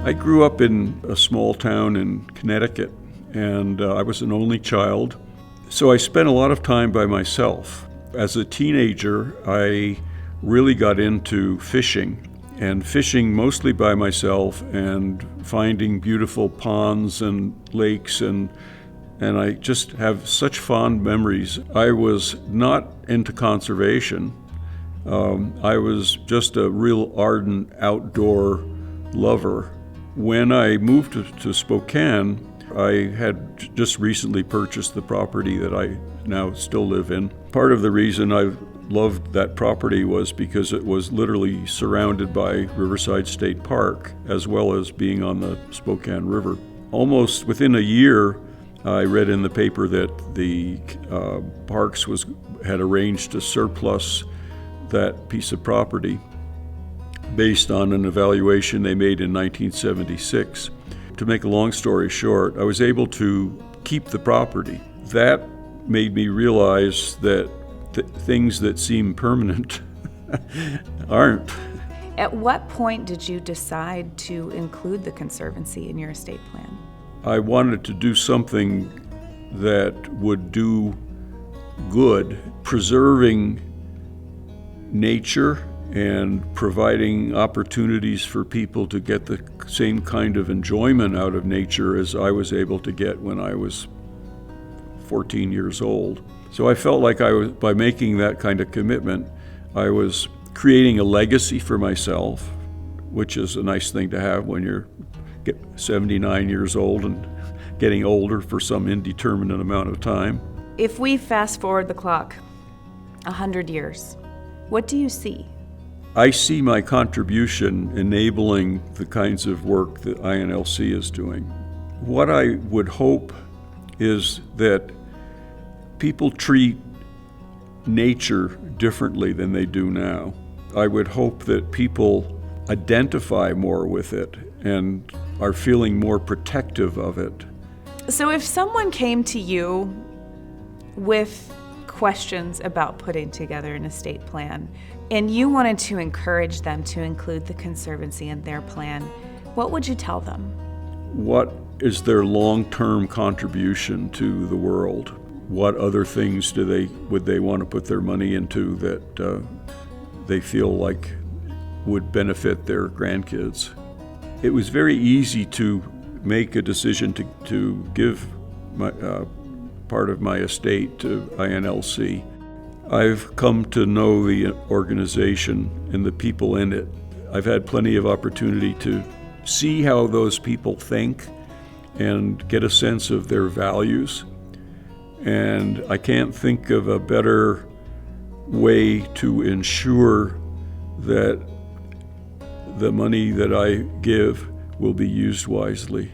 I grew up in a small town in Connecticut, and I was an only child, so I spent a lot of time by myself. As a teenager, I really got into fishing, and fishing mostly by myself and finding beautiful ponds and lakes, and I just have such fond memories. I was not into conservation. I was just a real ardent outdoor lover. When I moved to Spokane, I had just recently purchased the property that I now still live in. Part of the reason I loved that property was because it was literally surrounded by Riverside State Park, as well as being on the Spokane River. Almost within a year, I read in the paper that the parks had arranged to surplus that piece of property based on an evaluation they made in 1976. To make a long story short, I was able to keep the property. That made me realize that things that seem permanent aren't. At what point did you decide to include the Conservancy in your estate plan? I wanted to do something that would do good, preserving nature and providing opportunities for people to get the same kind of enjoyment out of nature as I was able to get when I was 14 years old. So I felt like by making that kind of commitment, I was creating a legacy for myself, which is a nice thing to have when you're 79 years old and getting older for some indeterminate amount of time. If we fast forward the clock 100 years, what do you see? I see my contribution enabling the kinds of work that INLC is doing. What I would hope is that people treat nature differently than they do now. I would hope that people identify more with it and are feeling more protective of it. So if someone came to you with questions about putting together an estate plan, and you wanted to encourage them to include the Conservancy in their plan, what would you tell them? What is their long-term contribution to the world? What other things would they want to put their money into that they feel like would benefit their grandkids? It was very easy to make a decision to give my part of my estate to INLC. I've come to know the organization and the people in it. I've had plenty of opportunity to see how those people think and get a sense of their values. And I can't think of a better way to ensure that the money that I give will be used wisely.